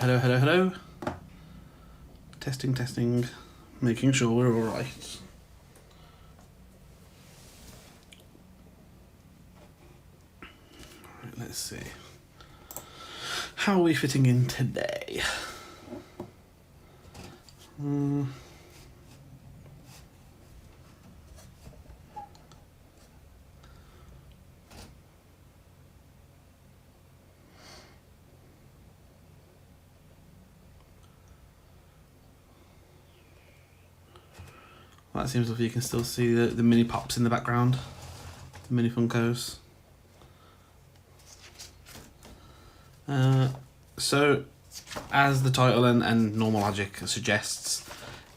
Hello, hello, hello. Testing, testing, making sure we're all right. Right, let's see. How are we fitting in today? Well, that seems like you can still see the mini pops in the background, the mini Funkos. So, as the title and normal logic suggests,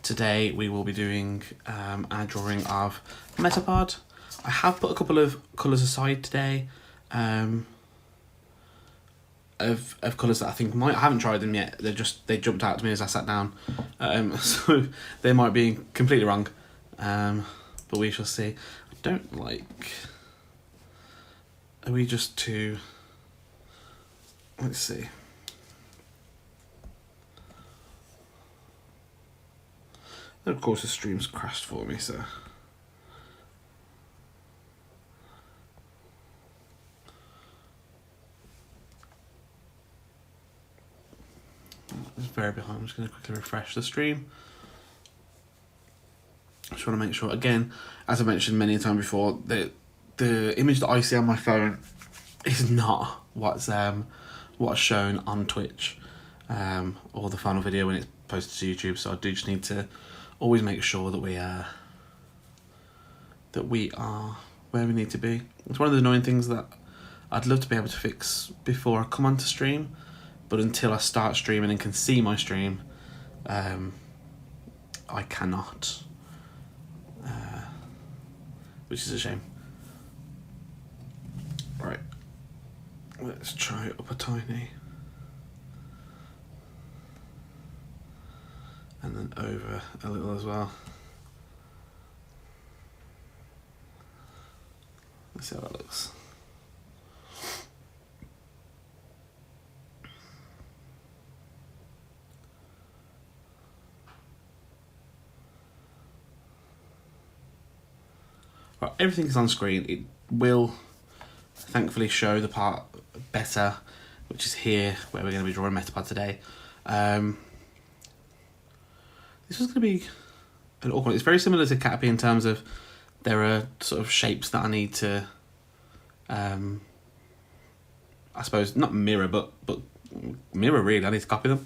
today we will be doing our drawing of Metapod. I have put a couple of colours aside today, of colours that I think I haven't tried them yet. They jumped out to me as I sat down, so they might be completely wrong, but we shall see. I don't like. Are we just too? Let's see. And of course, the stream's crashed for me, so. It's very behind. I'm just going to quickly refresh the stream. Just want to make sure, again, as I mentioned many times before, that the image that I see on my phone is not what's shown on Twitch, or the final video when it's posted to YouTube. So I do just need to always make sure that we are where we need to be. It's one of the annoying things that I'd love to be able to fix before I come onto stream, but until I start streaming and can see my stream, I cannot, which is a shame. Right, let's try up a tiny, and then over a little as well. Let's see how that looks. Right, everything is on screen. It will thankfully show the part better, which is here where we're going to be drawing Metapod today. This is going to be an awkward. It's very similar to Caterpie in terms of there are sort of shapes that I need to, I suppose not mirror, but mirror really. I need to copy them,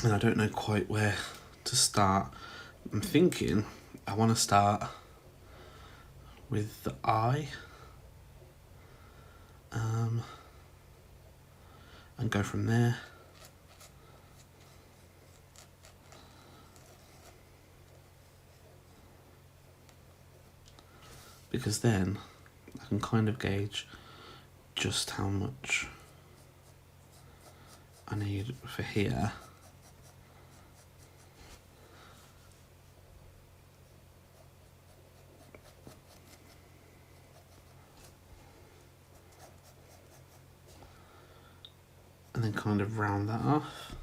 and I don't know quite where to start. I'm thinking I want to start with the eye, and go from there. Because then I can kind of gauge just how much I need for here. And then kind of round that off.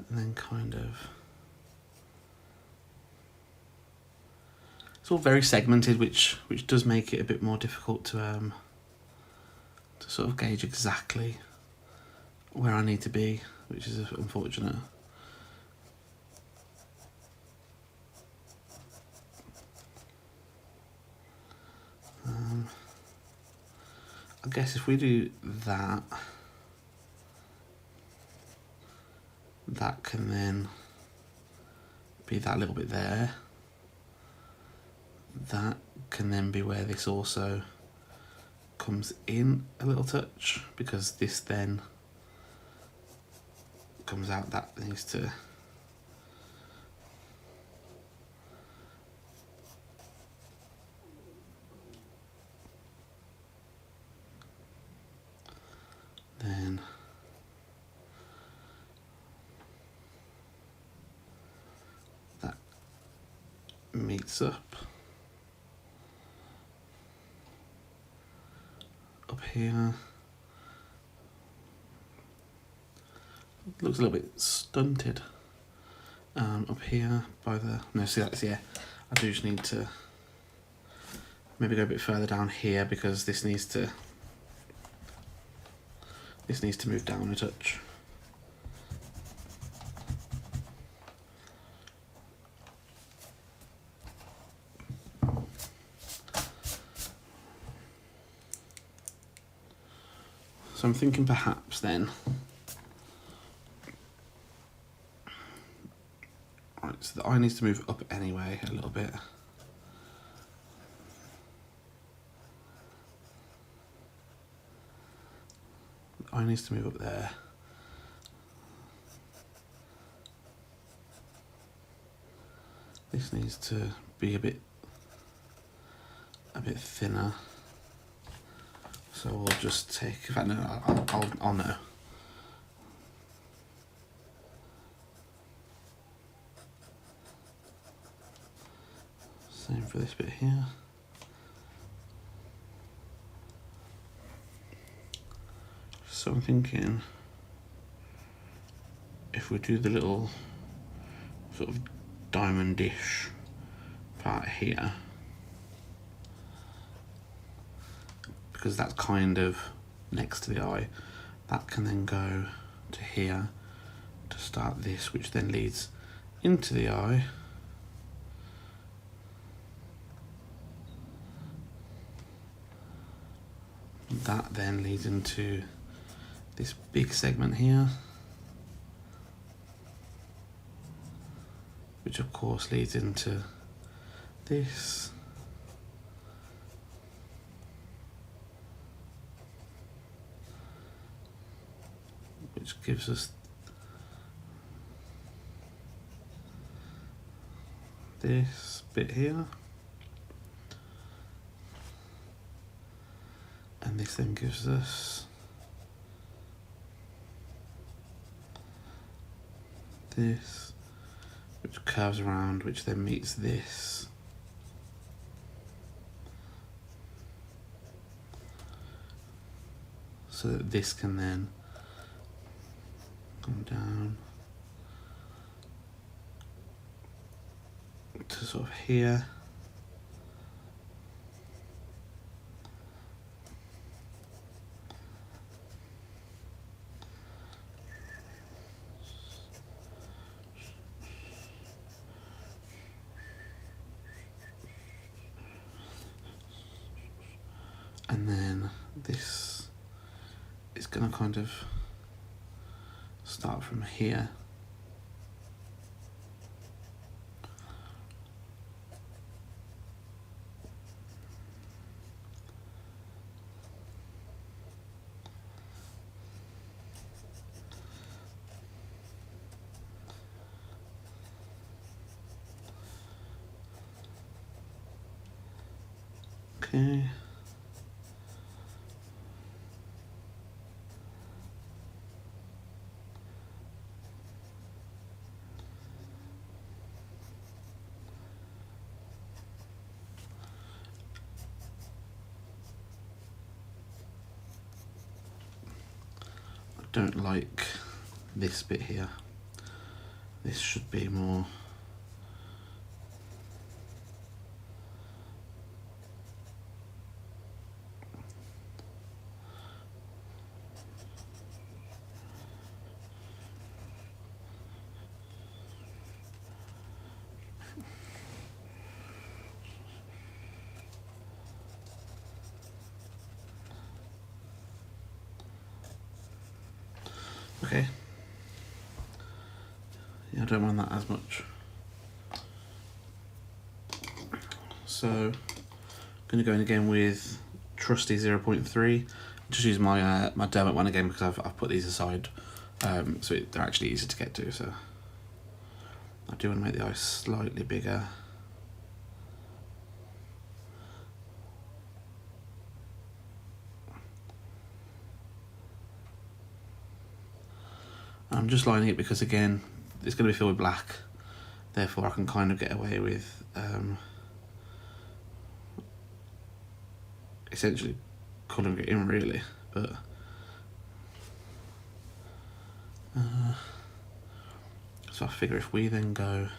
And then kind of, it's all very segmented, which does make it a bit more difficult to sort of gauge exactly where I need to be, which is unfortunate. I guess if we do that, that can then be that little bit there. That can then be where this also comes in a little touch, because this then comes out. That needs to meets up here. Looks a little bit stunted up here by the, no, see that's, yeah, I do just need to maybe go a bit further down here because this needs to move down a touch. So I'm thinking perhaps then, right, so the eye needs to move up anyway a little bit. The eye needs to move up there. This needs to be a bit thinner. So we'll just take, in fact, no, I'll know. Same for this bit here. So I'm thinking if we do the little sort of diamondish part here, because that's kind of next to the eye, that can then go to here to start this, which then leads into the eye. That then leads into this big segment here, which of course leads into this. Which gives us this bit here. And this then gives us this, which curves around, which then meets this. So that this can then come down to sort of here. And then this is going to kind of start from here. Okay. Don't like this bit here. This should be more okay. Yeah, I don't mind that as much. So I'm going to go in again with trusty 0.3. Just use my my Dermot one again because I've put these aside, so they're actually easy to get to. So I do want to make the eye slightly bigger. I'm just lining it because again it's going to be filled with black. therefore I can kind of get away with essentially colouring it in really, but so I figure if we then go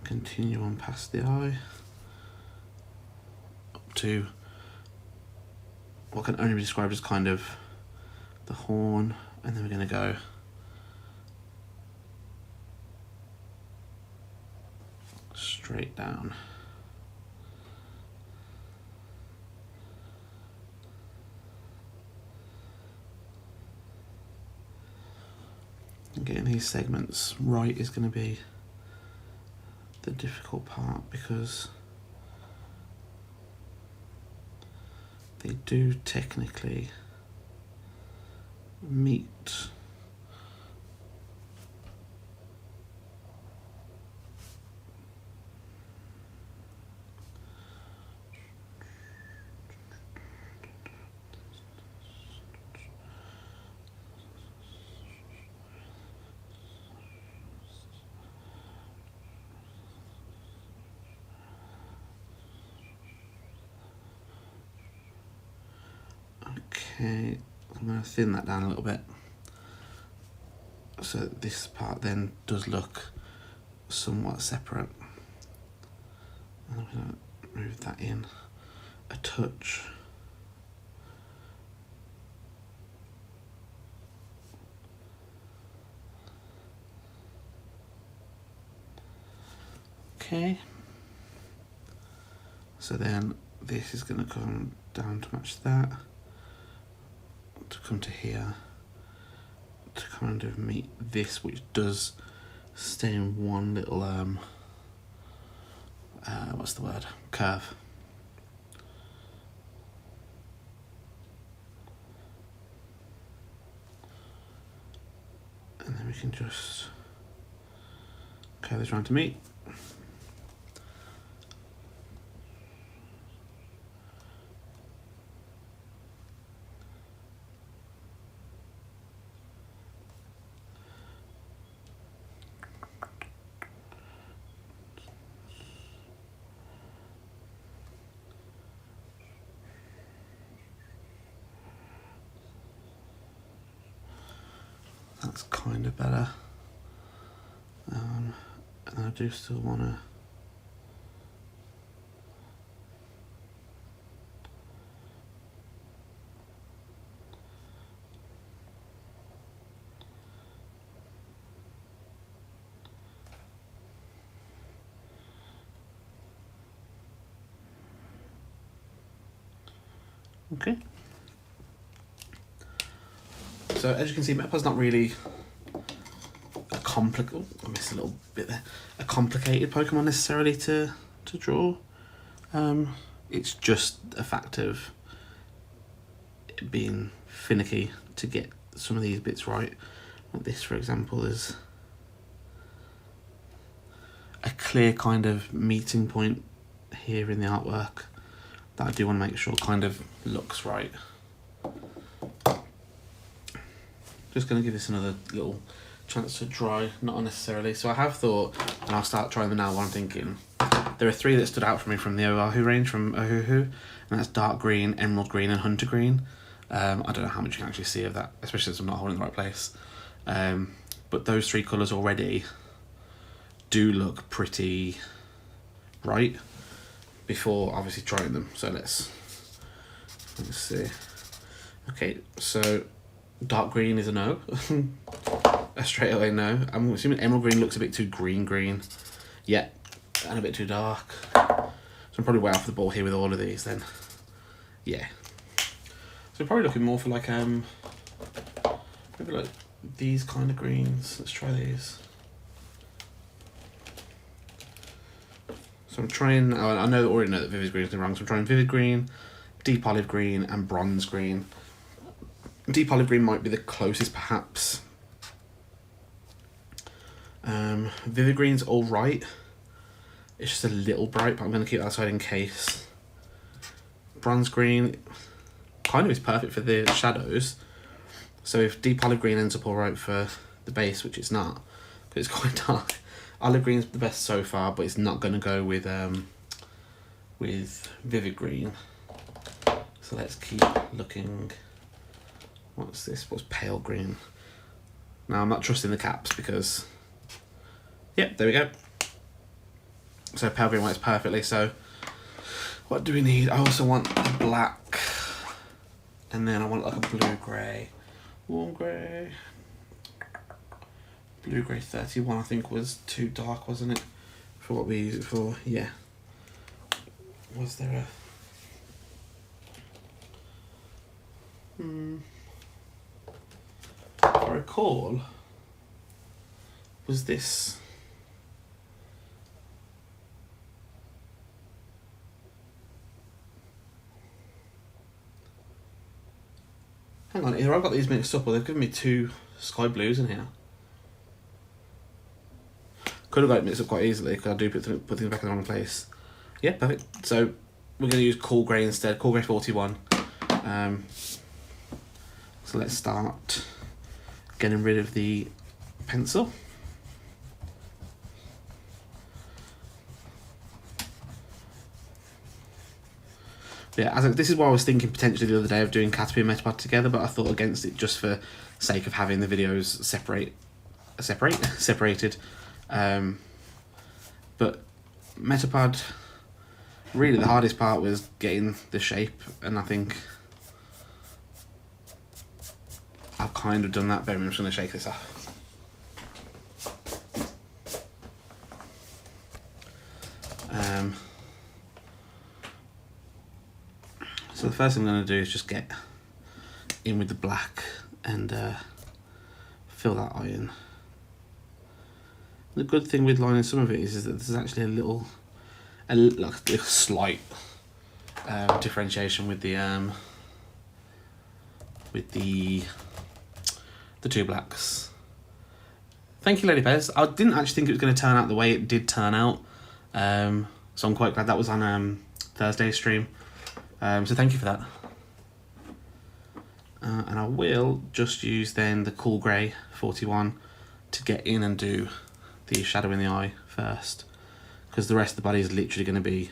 continue on past the eye up to what can only be described as kind of the horn, and then we're going to go straight down. And getting these segments right is going to be the difficult part, because they do technically meet. Okay, I'm going to thin that down a little bit, so this part then does look somewhat separate. And I'm going to move that in a touch. Okay, so then this is going to come down to match that, to come to here, to kind of meet this, which does stay in one little what's the word, curve. And then we can just curve this round to meet. That's kind of better, and I do still want to okay. So as you can see, Metapod's not really a complicated, I missed a little bit there, a complicated Pokemon necessarily to draw. It's just a fact of it being finicky to get some of these bits right. Like this, for example, is a clear kind of meeting point here in the artwork that I do want to make sure kind of looks right. Just going to give this another little chance to dry, not unnecessarily. So I have thought, and I'll start trying them now while I'm thinking. There are three that stood out for me from the Oahu range, from Oahu, and that's Dark Green, Emerald Green, and Hunter Green. I don't know how much you can actually see of that, especially since I'm not holding the right place. But those three colours already do look pretty right before obviously trying them. So let's see. Okay, so Dark Green is a no. A straight away no. I'm assuming Emerald Green looks a bit too green. Yeah, and a bit too dark. So I'm probably way off the ball here with all of these then. Yeah. So probably looking more for like maybe like these kind of greens. Let's try these. So I'm trying, I already know that Vivid Green is wrong, so I'm trying Vivid Green, Deep Olive Green, and Bronze Green. Deep Olive Green might be the closest, perhaps. Vivid Green's alright. It's just a little bright, but I'm going to keep that aside in case. Bronze Green kind of is perfect for the shadows. So if deep olive green ends up alright for the base, which it's not, because it's quite dark, olive green is the best so far, but it's not going to go with vivid green. So let's keep looking. What's this? What's pale green? Now I'm not trusting the caps because, yep, there we go. So pale green works perfectly. So what do we need? I also want a black, and then I want like a blue grey, warm grey. Blue grey 31 I think was too dark, wasn't it? For what we use it for, yeah. Was there a... If I recall, was this... Hang on, either I've got these mixed up or they've given me two sky blues in here. Could have got it mixed up quite easily because I do put things back in the wrong place. Yeah, perfect. So we're going to use cool grey instead, cool grey 41. So let's start getting rid of the pencil. Yeah, this is what I was thinking potentially the other day of doing Caterpie and Metapod together, but I thought against it just for sake of having the videos separated. But Metapod, really the hardest part was getting the shape, and I think I've kind of done that. But I'm just going to shake this off. So the first thing I'm going to do is just get in with the black and fill that eye in. The good thing with lining some of it is that there's actually a little slight differentiation with the two blacks. Thank you, Lady Pez. I didn't actually think it was going to turn out the way it did turn out, so I'm quite glad that was on Thursday's stream. So thank you for that. And I will just use then the cool grey 41 to get in and do the shadow in the eye first, because the rest of the body is literally going to be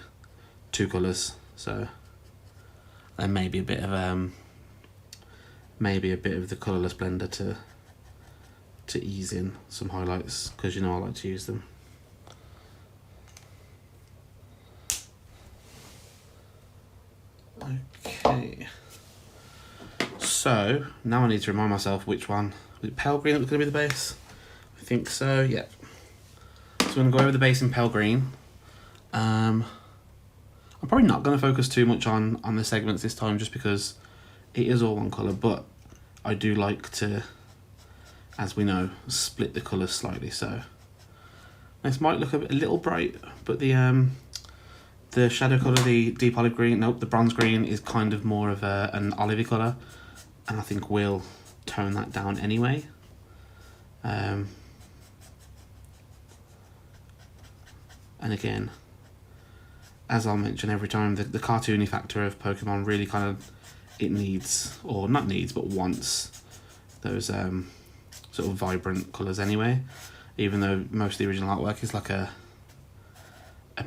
two colours. So and maybe a bit of the colourless blender to ease in some highlights, because you know I like to use them. Okay. So now I need to remind myself which one. Was it pale green that was going to be the base? I think so. Yep. So I'm going to go over the base in pale green. I'm probably not going to focus too much on the segments this time, just because it is all one colour, but I do like to, as we know, split the colours slightly. So this might look a little bright, but the shadow colour, the deep olive green, nope, the bronze green is kind of more of an olivey colour, and I think we'll tone that down anyway. And again, as I'll mention every time, the cartoony factor of Pokemon really kind of, it needs, or not needs, but wants those sort of vibrant colours anyway, even though most of the original artwork is like a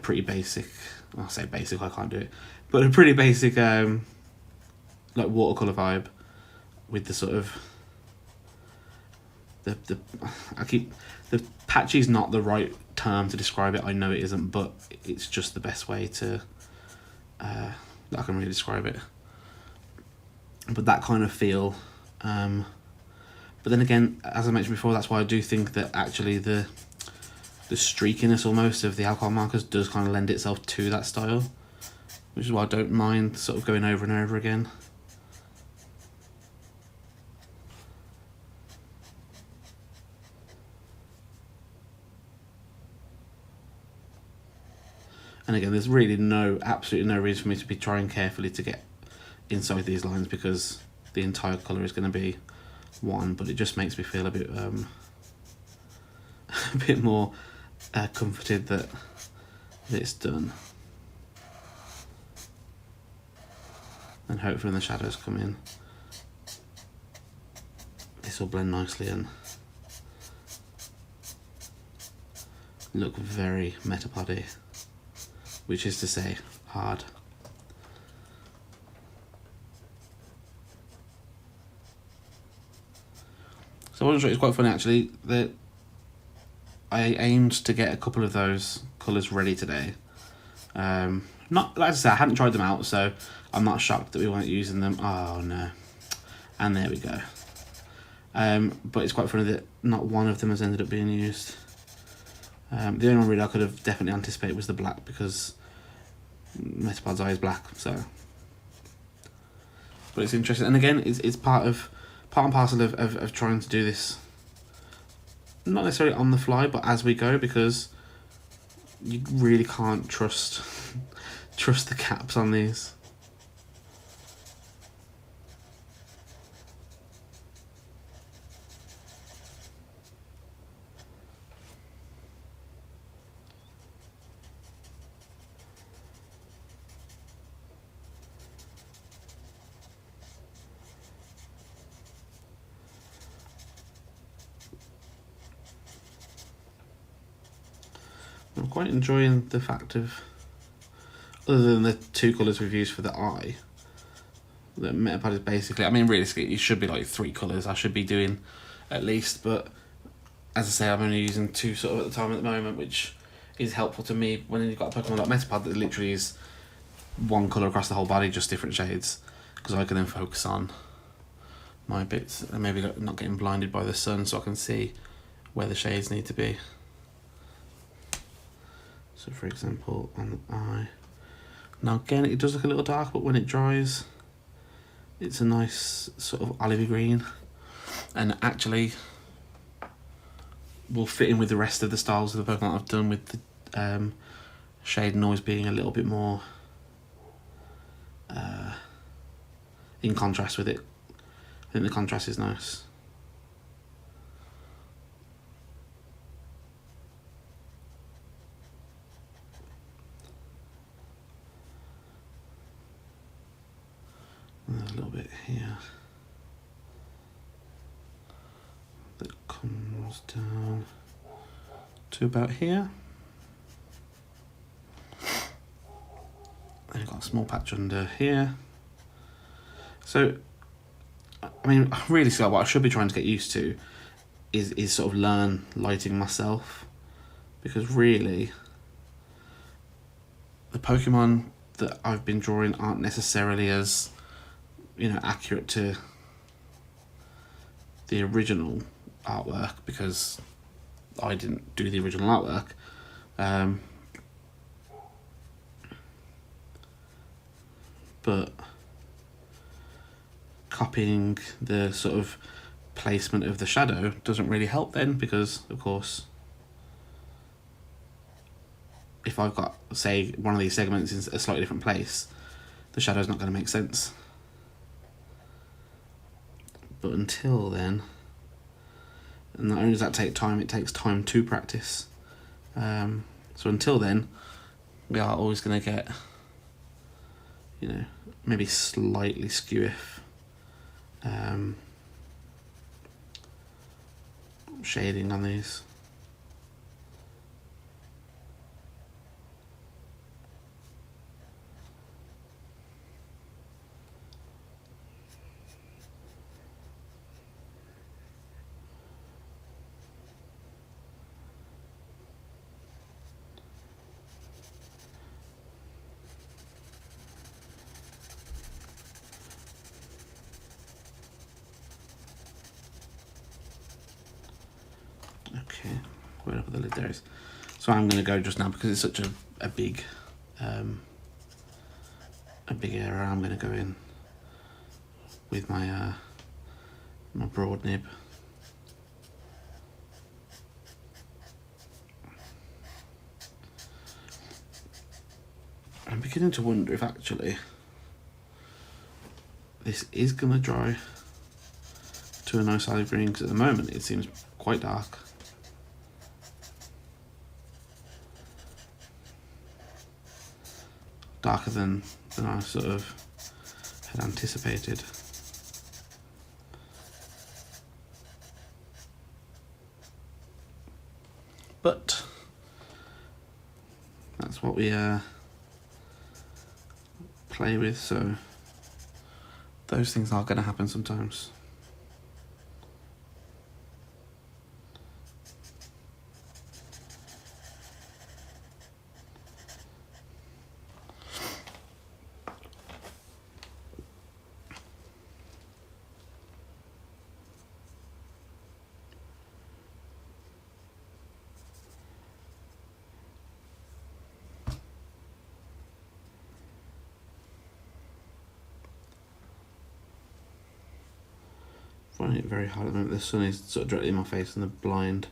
pretty basic, well, I say basic, I can't do it, but a pretty basic like watercolour vibe with the sort of the patchy is not the right term to describe it, I know it isn't, but it's just the best way to that I can really describe it. But that kind of feel, but then again, as I mentioned before, that's why I do think that actually the streakiness almost of the alcohol markers does kind of lend itself to that style, which is why I don't mind sort of going over and over again. And again, there's really absolutely no reason for me to be trying carefully to get inside these lines, because the entire colour is going to be one, but it just makes me feel a bit more comforted that it's done. And hopefully when the shadows come in, this will blend nicely and look very Metapod-y, which is to say hard. So I wasn't sure, it's quite funny actually that I aimed to get a couple of those colours ready today. Not, like I said, I hadn't tried them out, so I'm not shocked that we weren't using them. Oh no. And there we go. But it's quite funny that not one of them has ended up being used. The only one really I could have definitely anticipated was the black, because Metapod's eye is black, so. But it's interesting, and again, it's part and parcel of trying to do this, not necessarily on the fly, but as we go, because you really can't trust the caps on these. I'm quite enjoying the fact of, other than the two colours we've used for the eye, that Metapod is basically, I mean realistically it should be like 3 colours I should be doing at least, but as I say, I'm only using 2 sort of at the time at the moment, which is helpful to me when you've got a Pokemon like Metapod that literally is 1 colour across the whole body, just different shades, because I can then focus on my bits and maybe not getting blinded by the sun, so I can see where the shades need to be. So for example, on the eye. Now again, it does look a little dark, but when it dries, it's a nice sort of olivey green, and actually will fit in with the rest of the styles of the Pokemon I've done, with the shade noise being a little bit more in contrast with it. I think the contrast is nice. There's a little bit here that comes down to about here. And I've got a small patch under here. So, I mean, really, so what I should be trying to get used to is sort of learn lighting myself, because really, the Pokemon that I've been drawing aren't necessarily as, you know, accurate to the original artwork, because I didn't do the original artwork. But copying the sort of placement of the shadow doesn't really help then, because of course if I've got, say, one of these segments in a slightly different place, the shadow's not going to make sense. But until then, and not only does that take time, it takes time to practice. So until then, we are always going to get, you know, maybe slightly skew-if shading on these. Okay, where up the lid there is. So I'm going to go just now, because it's such a big area. I'm going to go in with my my broad nib. I'm beginning to wonder if actually this is going to dry to a nice olive green, because at the moment it seems quite dark. Darker than I sort of had anticipated. but that's what we play with, so those things are going to happen sometimes. Finding it very hard at the moment. The sun is sort of directly in my face and the blind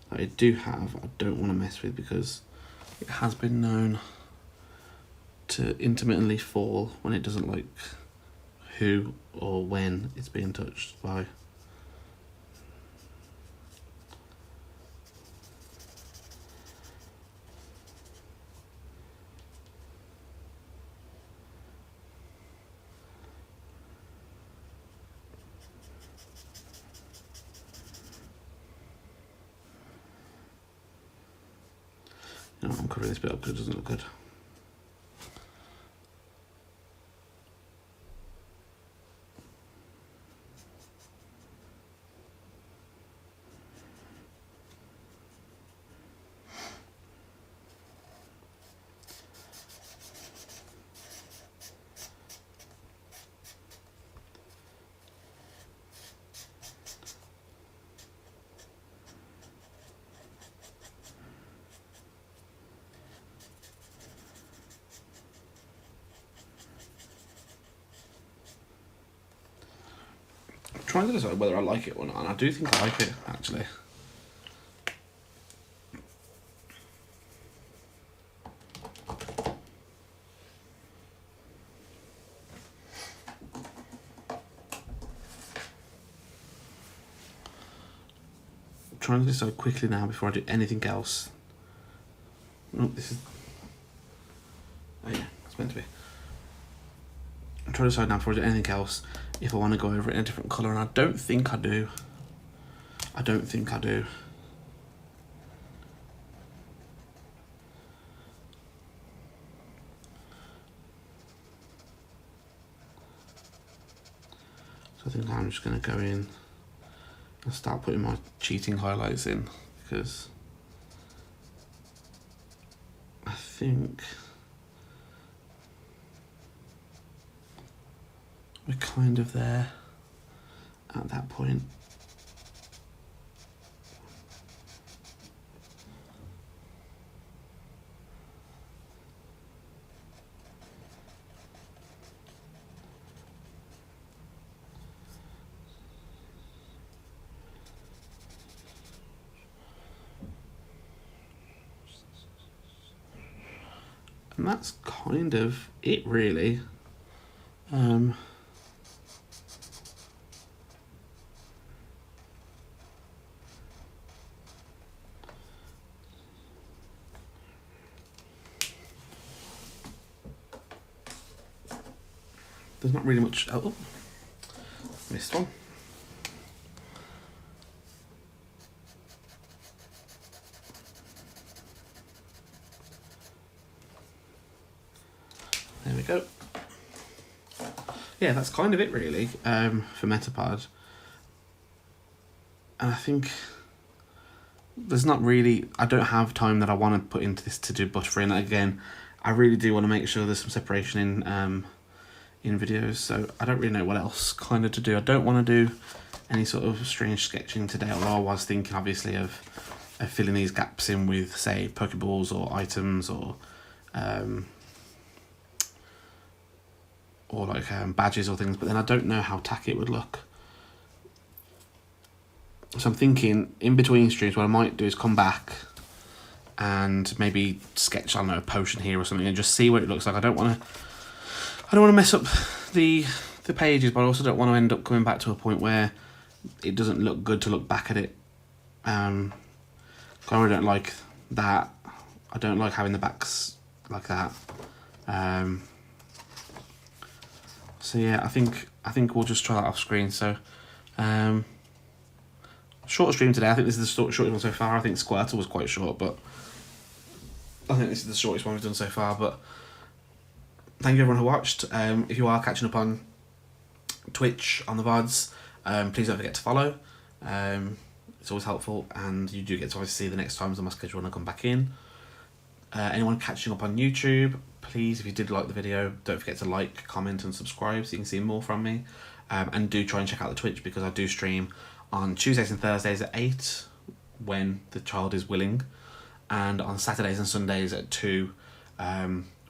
that I do have, I don't want to mess with because it has been known to intermittently fall when it doesn't like who or when it's being touched by. You know, I'm covering this bit up because it doesn't look good. Trying to decide whether I like it or not, and I do think I like it actually. I'm trying to decide quickly now before I do anything else. Oh, this is. Oh yeah, it's meant to be. I'm trying to decide now before I do anything else if I want to go over it in a different colour, and I don't think I do. I don't think I do. So I think I'm just going to go in and start putting my cheating highlights in, because I think we're kind of there at that point. And that's kind of it, really. There's not really much. Oh, missed one. There we go. Yeah, that's kind of it really for Metapod. And I think there's not really, I don't have time that I want to put into this to do butterfree, and again, I really do want to make sure there's some separation in videos, so I don't really know what else kind of to do. I don't want to do any sort of strange sketching today, although I was thinking obviously of filling these gaps in with, say, Pokeballs or items or like badges or things, but then I don't know how tacky it would look. So I'm thinking in between streams what I might do is come back and maybe sketch, I don't know, a potion here or something and just see what it looks like. I don't want to mess up the pages, but I also don't want to end up coming back to a point where it doesn't look good to look back at it. I really don't like that. I don't like having the backs like that. So yeah, I think we'll just try that off screen. So short stream today. I think this is the shortest one so far. I think Squirtle was quite short, but I think this is the shortest one we've done so far. But thank you everyone who watched. If you are catching up on Twitch on the VODs, please don't forget to follow. It's always helpful, and you do get to obviously see the next times on my schedule when I come back in. Anyone catching up on YouTube, please, if you did like the video, don't forget to like, comment and subscribe so you can see more from me. And do try and check out the Twitch, because I do stream on Tuesdays and Thursdays at 8 when the child is willing, and on Saturdays and Sundays at 2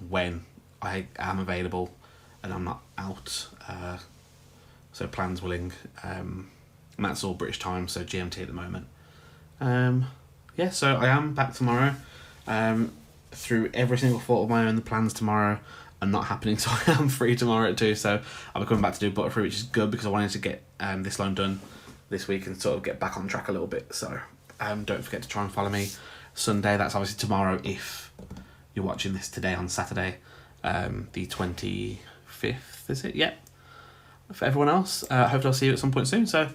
when I am available and I'm not out, so plans willing. And that's all British time, so GMT at the moment. Yeah, so I am back tomorrow. Through every single fault of my own, the plans tomorrow are not happening, so I am free tomorrow at 2, so I'll be coming back to do Butterfree, which is good because I wanted to get this loan done this week and sort of get back on track a little bit. So don't forget to try and follow me Sunday. That's obviously tomorrow if you're watching this today on Saturday, the 25th, is it? Yeah. For everyone else, hopefully I'll see you at some point soon. So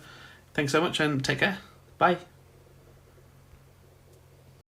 thanks so much and take care. Bye.